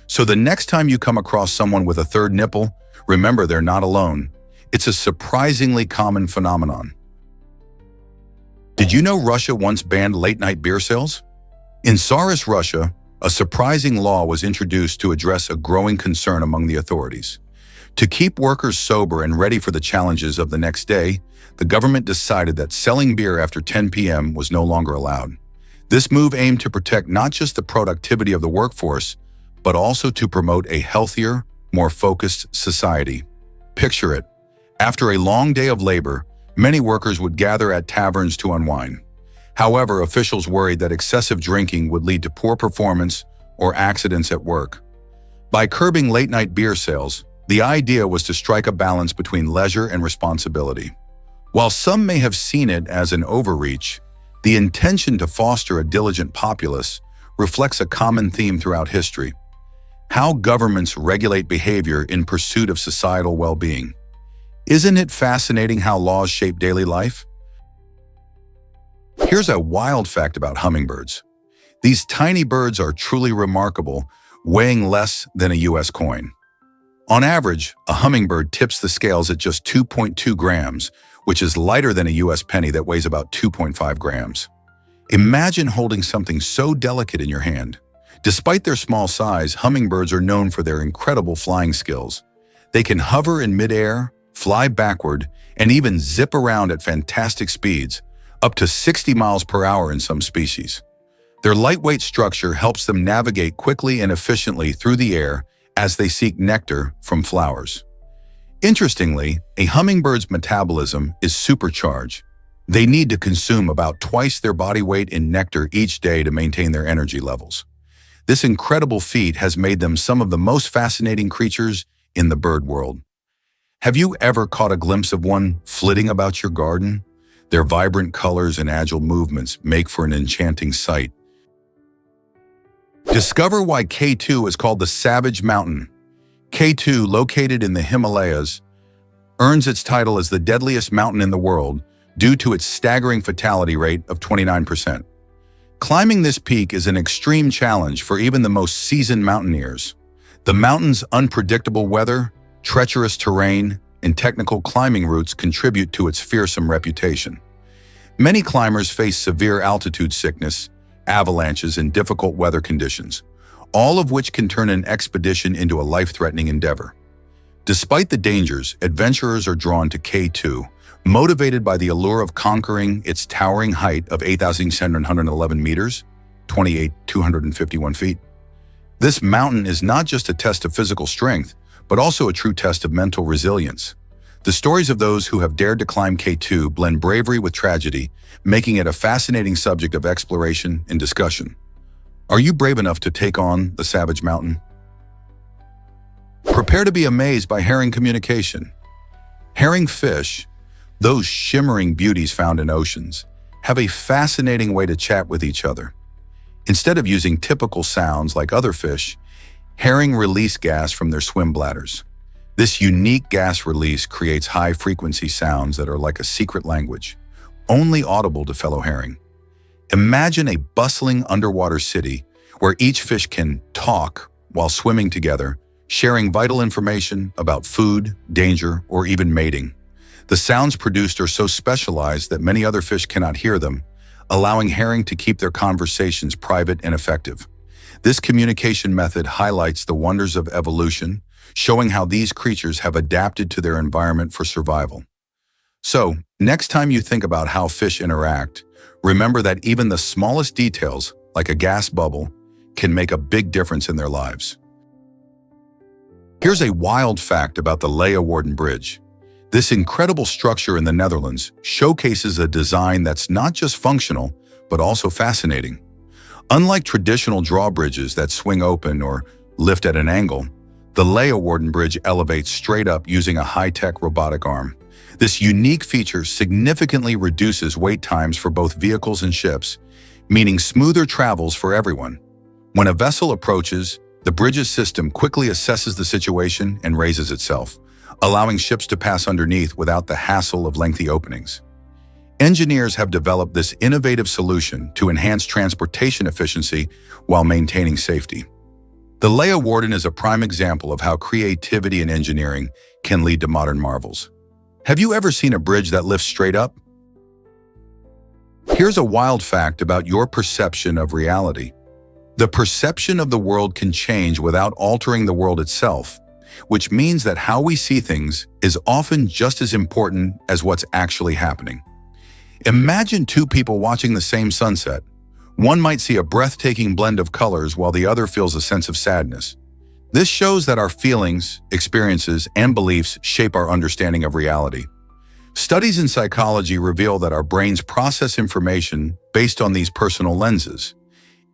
So the next time you come across someone with a third nipple, remember they're not alone. It's a surprisingly common phenomenon. Did you know Russia once banned late-night beer sales? In Tsarist Russia, a surprising law was introduced to address a growing concern among the authorities. To keep workers sober and ready for the challenges of the next day, the government decided that selling beer after 10 p.m. was no longer allowed. This move aimed to protect not just the productivity of the workforce, but also to promote a healthier, more focused society. Picture it. After a long day of labor, many workers would gather at taverns to unwind. However, officials worried that excessive drinking would lead to poor performance or accidents at work. By curbing late-night beer sales, the idea was to strike a balance between leisure and responsibility. While some may have seen it as an overreach, the intention to foster a diligent populace reflects a common theme throughout history: how governments regulate behavior in pursuit of societal well-being. Isn't it fascinating how laws shape daily life? Here's a wild fact about hummingbirds. These tiny birds are truly remarkable, weighing less than a US coin. On average, a hummingbird tips the scales at just 2.2 grams, which is lighter than a US penny that weighs about 2.5 grams. Imagine holding something so delicate in your hand. Despite their small size, hummingbirds are known for their incredible flying skills. They can hover in midair, fly backward, and even zip around at fantastic speeds, up to 60 miles per hour in some species. Their lightweight structure helps them navigate quickly and efficiently through the air as they seek nectar from flowers. Interestingly, a hummingbird's metabolism is supercharged. They need to consume about twice their body weight in nectar each day to maintain their energy levels. This incredible feat has made them some of the most fascinating creatures in the bird world. Have you ever caught a glimpse of one flitting about your garden? Their vibrant colors and agile movements make for an enchanting sight. Discover why K2 is called the Savage Mountain. K2, located in the Himalayas, earns its title as the deadliest mountain in the world due to its staggering fatality rate of 29%. Climbing this peak is an extreme challenge for even the most seasoned mountaineers. The mountain's unpredictable weather, treacherous terrain, and technical climbing routes contribute to its fearsome reputation. Many climbers face severe altitude sickness, avalanches, and difficult weather conditions, all of which can turn an expedition into a life-threatening endeavor. Despite the dangers, adventurers are drawn to K2, motivated by the allure of conquering its towering height of 8,711 meters, 28,251 feet. This mountain is not just a test of physical strength, but also a true test of mental resilience. The stories of those who have dared to climb K2 blend bravery with tragedy, making it a fascinating subject of exploration and discussion. Are you brave enough to take on the Savage Mountain? Prepare to be amazed by herring communication. Herring fish, those shimmering beauties found in oceans, have a fascinating way to chat with each other. Instead of using typical sounds like other fish, herring release gas from their swim bladders. This unique gas release creates high-frequency sounds that are like a secret language, only audible to fellow herring. Imagine a bustling underwater city where each fish can talk while swimming together, sharing vital information about food, danger, or even mating. The sounds produced are so specialized that many other fish cannot hear them, allowing herring to keep their conversations private and effective. This communication method highlights the wonders of evolution, showing how these creatures have adapted to their environment for survival. So, next time you think about how fish interact, remember that even the smallest details, like a gas bubble, can make a big difference in their lives. Here's a wild fact about the Leeuwarden Bridge. This incredible structure in the Netherlands showcases a design that's not just functional, but also fascinating. Unlike traditional drawbridges that swing open or lift at an angle, the Leeuwarden Bridge elevates straight up using a high-tech robotic arm. This unique feature significantly reduces wait times for both vehicles and ships, meaning smoother travels for everyone. When a vessel approaches, the bridge's system quickly assesses the situation and raises itself, allowing ships to pass underneath without the hassle of lengthy openings. Engineers have developed this innovative solution to enhance transportation efficiency while maintaining safety. The Leeuwarden is a prime example of how creativity and engineering can lead to modern marvels. Have you ever seen a bridge that lifts straight up? Here's a wild fact about your perception of reality. The perception of the world can change without altering the world itself, which means that how we see things is often just as important as what's actually happening. Imagine two people watching the same sunset. One might see a breathtaking blend of colors while the other feels a sense of sadness. This shows that our feelings, experiences, and beliefs shape our understanding of reality. Studies in psychology reveal that our brains process information based on these personal lenses,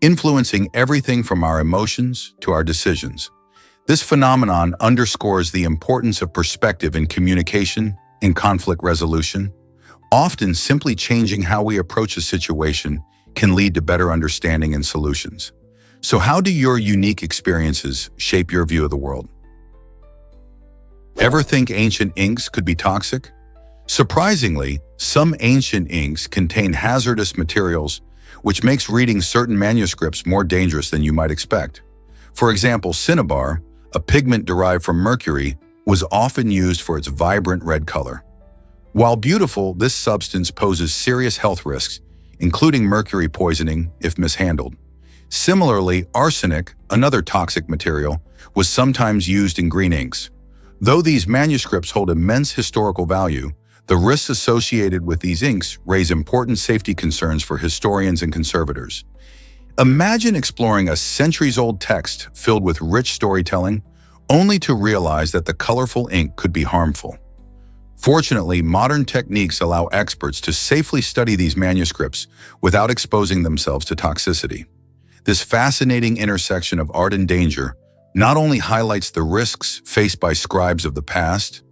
influencing everything from our emotions to our decisions. This phenomenon underscores the importance of perspective in communication and conflict resolution. Often, simply changing how we approach a situation can lead to better understanding and solutions. So how do your unique experiences shape your view of the world? Ever think ancient inks could be toxic? Surprisingly, some ancient inks contain hazardous materials, which makes reading certain manuscripts more dangerous than you might expect. For example, cinnabar, a pigment derived from mercury, was often used for its vibrant red color. While beautiful, this substance poses serious health risks, including mercury poisoning if mishandled. Similarly, arsenic, another toxic material, was sometimes used in green inks. Though these manuscripts hold immense historical value, the risks associated with these inks raise important safety concerns for historians and conservators. Imagine exploring a centuries-old text filled with rich storytelling, only to realize that the colorful ink could be harmful. Fortunately, modern techniques allow experts to safely study these manuscripts without exposing themselves to toxicity. This fascinating intersection of art and danger not only highlights the risks faced by scribes of the past,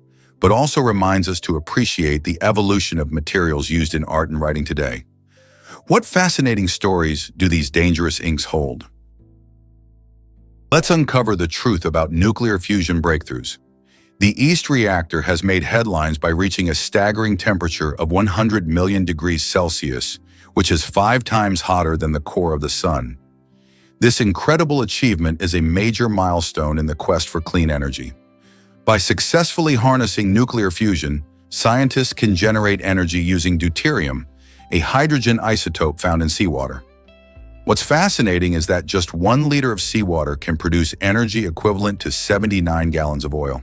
but also reminds us to appreciate the evolution of materials used in art and writing today. What fascinating stories do these dangerous inks hold? Let's uncover the truth about nuclear fusion breakthroughs. The East reactor has made headlines by reaching a staggering temperature of 100 million degrees Celsius, which is 5 times hotter than the core of the sun. This incredible achievement is a major milestone in the quest for clean energy. By successfully harnessing nuclear fusion, scientists can generate energy using deuterium, a hydrogen isotope found in seawater. What's fascinating is that just 1 liter of seawater can produce energy equivalent to 79 gallons of oil.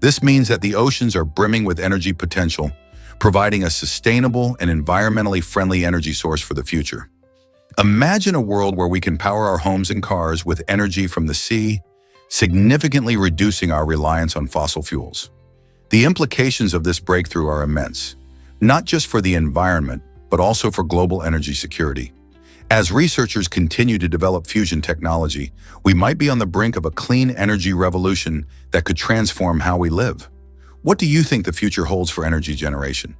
This means that the oceans are brimming with energy potential, providing a sustainable and environmentally friendly energy source for the future. Imagine a world where we can power our homes and cars with energy from the sea, significantly reducing our reliance on fossil fuels. The implications of this breakthrough are immense, not just for the environment, but also for global energy security. As researchers continue to develop fusion technology, we might be on the brink of a clean energy revolution that could transform how we live. What do you think the future holds for energy generation?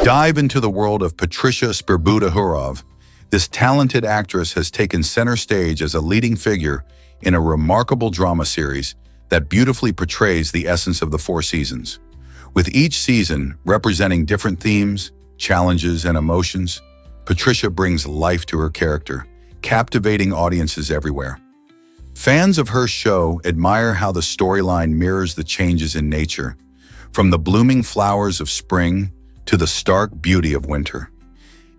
Dive into the world of Patricia Spirbuda-Hurov. This talented actress has taken center stage as a leading figure in a remarkable drama series that beautifully portrays the essence of the 4 seasons. With each season representing different themes, challenges, and emotions, Patricia brings life to her character, captivating audiences everywhere. Fans of her show admire how the storyline mirrors the changes in nature, from the blooming flowers of spring to the stark beauty of winter.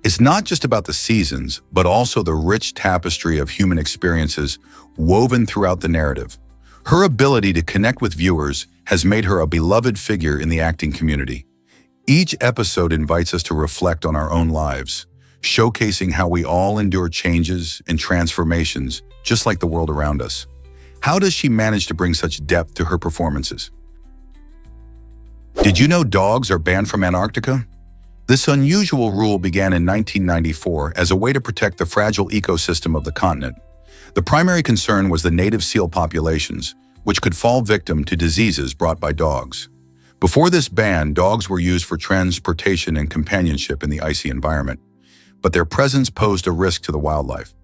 It's not just about the seasons, but also the rich tapestry of human experiences woven throughout the narrative. Her ability to connect with viewers has made her a beloved figure in the acting community. Each episode invites us to reflect on our own lives, showcasing how we all endure changes and transformations, just like the world around us. How does she manage to bring such depth to her performances? Did you know dogs are banned from Antarctica? This unusual rule began in 1994 as a way to protect the fragile ecosystem of the continent. The primary concern was the native seal populations, which could fall victim to diseases brought by dogs. Before this ban, dogs were used for transportation and companionship in the icy environment, but their presence posed a risk to the wildlife.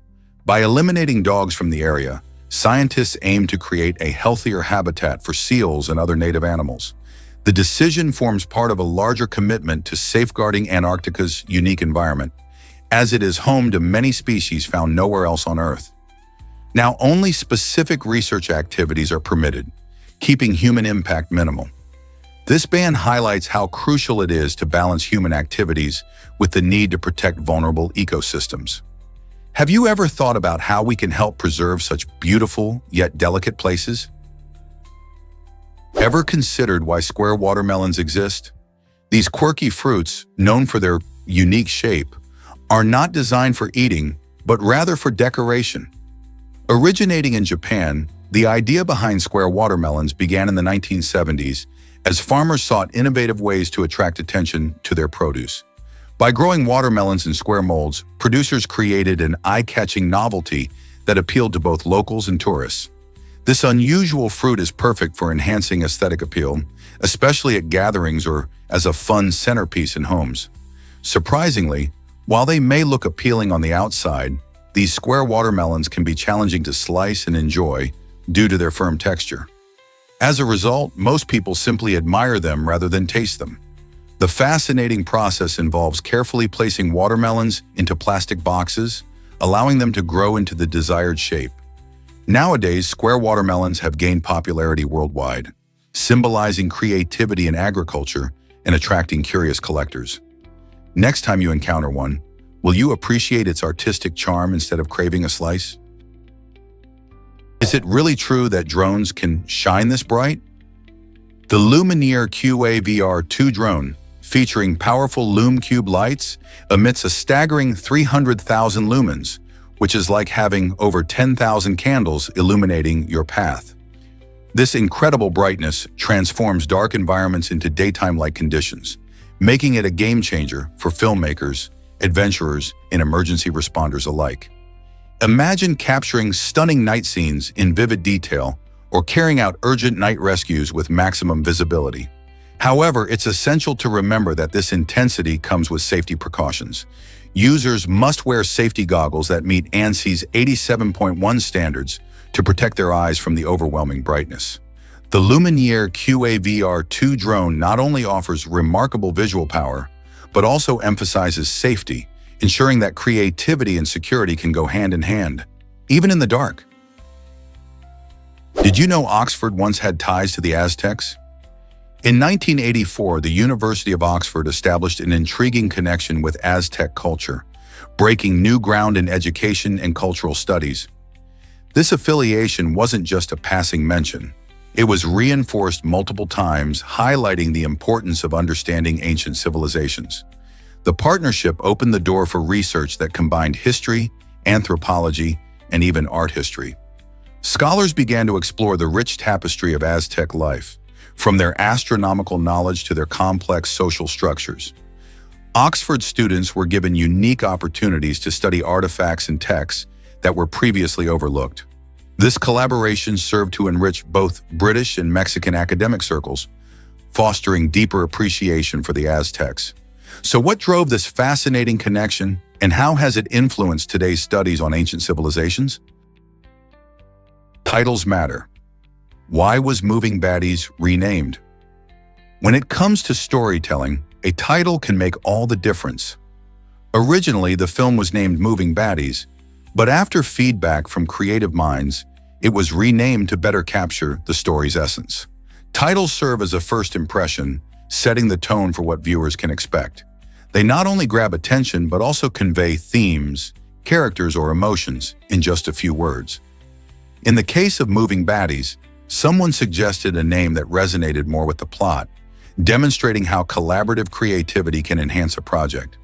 By eliminating dogs from the area, scientists aimed to create a healthier habitat for seals and other native animals. The decision forms part of a larger commitment to safeguarding Antarctica's unique environment, as it is home to many species found nowhere else on Earth. Now, only specific research activities are permitted, keeping human impact minimal. This ban highlights how crucial it is to balance human activities with the need to protect vulnerable ecosystems. Have you ever thought about how we can help preserve such beautiful yet delicate places? Ever considered why square watermelons exist? These quirky fruits, known for their unique shape, are not designed for eating, but rather for decoration. Originating in Japan, the idea behind square watermelons began in the 1970s as farmers sought innovative ways to attract attention to their produce. By growing watermelons in square molds, producers created an eye-catching novelty that appealed to both locals and tourists. This unusual fruit is perfect for enhancing aesthetic appeal, especially at gatherings or as a fun centerpiece in homes. Surprisingly, while they may look appealing on the outside, these square watermelons can be challenging to slice and enjoy due to their firm texture. As a result, most people simply admire them rather than taste them. The fascinating process involves carefully placing watermelons into plastic boxes, allowing them to grow into the desired shape. Nowadays, square watermelons have gained popularity worldwide, symbolizing creativity in agriculture and attracting curious collectors. Next time you encounter one, will you appreciate its artistic charm instead of craving a slice? Is it really true that drones can shine this bright? The Lumineer QAVR-2 drone, featuring powerful LumeCube lights, emits a staggering 300,000 lumens, which is like having over 10,000 candles illuminating your path. This incredible brightness transforms dark environments into daytime-like conditions, making it a game changer for filmmakers, adventurers, and emergency responders alike. Imagine capturing stunning night scenes in vivid detail or carrying out urgent night rescues with maximum visibility. However, it's essential to remember that this intensity comes with safety precautions. Users must wear safety goggles that meet ANSI's 87.1 standards to protect their eyes from the overwhelming brightness. The Lumiere QAVR2 drone not only offers remarkable visual power, but also emphasizes safety, ensuring that creativity and security can go hand in hand, even in the dark. Did you know Oxford once had ties to the Aztecs? In 1984, the University of Oxford established an intriguing connection with Aztec culture, breaking new ground in education and cultural studies. This affiliation wasn't just a passing mention. It was reinforced multiple times, highlighting the importance of understanding ancient civilizations. The partnership opened the door for research that combined history, anthropology, and even art history. Scholars began to explore the rich tapestry of Aztec life, from their astronomical knowledge to their complex social structures. Oxford students were given unique opportunities to study artifacts and texts that were previously overlooked. This collaboration served to enrich both British and Mexican academic circles, fostering deeper appreciation for the Aztecs. So what drove this fascinating connection, and how has it influenced today's studies on ancient civilizations? Titles matter. Why was Moving Baddies renamed? When it comes to storytelling, a title can make all the difference. Originally, the film was named Moving Baddies, but after feedback from creative minds, it was renamed to better capture the story's essence. Titles serve as a first impression, setting the tone for what viewers can expect. They not only grab attention, but also convey themes, characters, or emotions in just a few words. In the case of Moving Baddies, someone suggested a name that resonated more with the plot, demonstrating how collaborative creativity can enhance a project.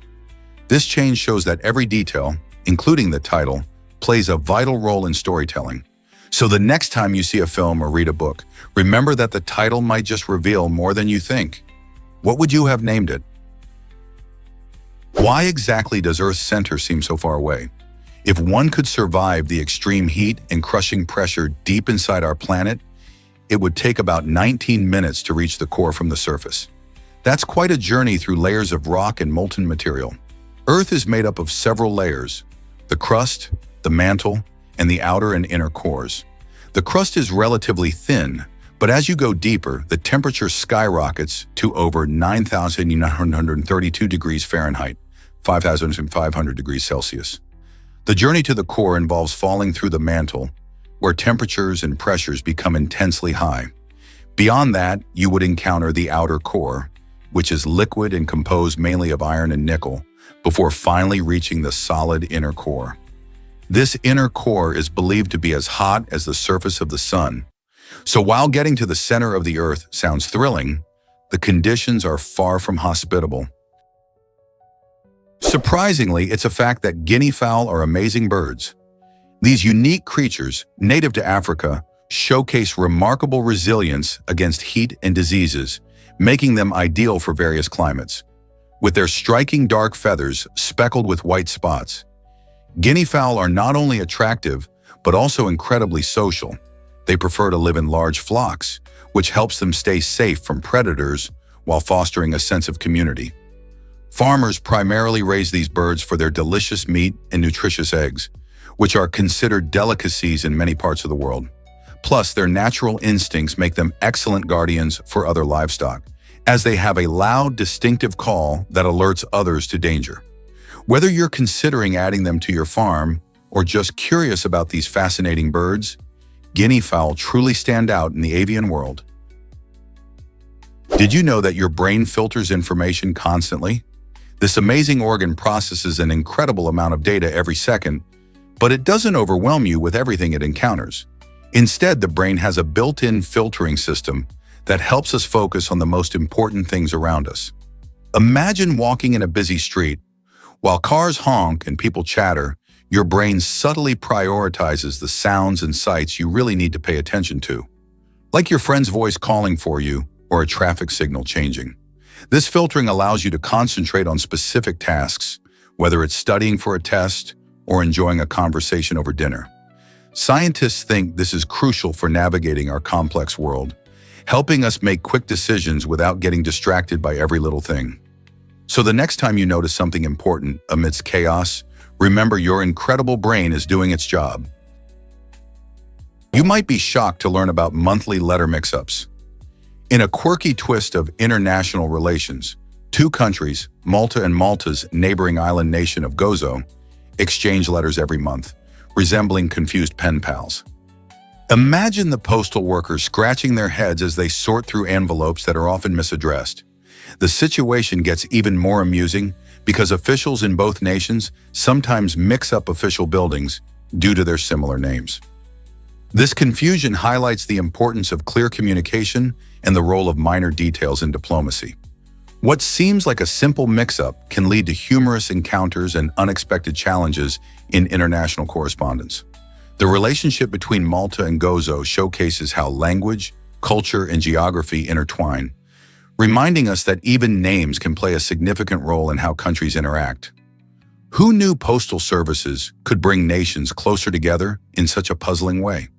This change shows that every detail, including the title, plays a vital role in storytelling. So the next time you see a film or read a book, remember that the title might just reveal more than you think. What would you have named it? Why exactly does Earth's center seem so far away? If one could survive the extreme heat and crushing pressure deep inside our planet, it would take about 19 minutes to reach the core from the surface. That's quite a journey through layers of rock and molten material. Earth is made up of several layers: the crust, the mantle, and the outer and inner cores. The crust is relatively thin, but as you go deeper, the temperature skyrockets to over 9,932 degrees Fahrenheit, 5,500 degrees Celsius. The journey to the core involves falling through the mantle, where temperatures and pressures become intensely high. Beyond that, you would encounter the outer core, which is liquid and composed mainly of iron and nickel, before finally reaching the solid inner core. This inner core is believed to be as hot as the surface of the sun. So while getting to the center of the Earth sounds thrilling, the conditions are far from hospitable. Surprisingly, it's a fact that guinea fowl are amazing birds. These unique creatures, native to Africa, showcase remarkable resilience against heat and diseases, making them ideal for various climates. With their striking dark feathers speckled with white spots, guinea fowl are not only attractive, but also incredibly social. They prefer to live in large flocks, which helps them stay safe from predators while fostering a sense of community. Farmers primarily raise these birds for their delicious meat and nutritious eggs, which are considered delicacies in many parts of the world. Plus, their natural instincts make them excellent guardians for other livestock, as they have a loud, distinctive call that alerts others to danger. Whether you're considering adding them to your farm or just curious about these fascinating birds, guinea fowl truly stand out in the avian world. Did you know that your brain filters information constantly? This amazing organ processes an incredible amount of data every second, but it doesn't overwhelm you with everything it encounters. Instead, the brain has a built-in filtering system that helps us focus on the most important things around us. Imagine walking in a busy street. While cars honk and people chatter, your brain subtly prioritizes the sounds and sights you really need to pay attention to, like your friend's voice calling for you or a traffic signal changing. This filtering allows you to concentrate on specific tasks, whether it's studying for a test or enjoying a conversation over dinner. Scientists think this is crucial for navigating our complex world, helping us make quick decisions without getting distracted by every little thing. So the next time you notice something important amidst chaos, remember your incredible brain is doing its job. You might be shocked to learn about monthly letter mix-ups. In a quirky twist of international relations, two countries, Malta and Malta's neighboring island nation of Gozo, exchange letters every month, resembling confused pen pals. Imagine the postal workers scratching their heads as they sort through envelopes that are often misaddressed. The situation gets even more amusing because officials in both nations sometimes mix up official buildings due to their similar names. This confusion highlights the importance of clear communication and the role of minor details in diplomacy. What seems like a simple mix-up can lead to humorous encounters and unexpected challenges in international correspondence. The relationship between Malta and Gozo showcases how language, culture, and geography intertwine, reminding us that even names can play a significant role in how countries interact. Who knew postal services could bring nations closer together in such a puzzling way?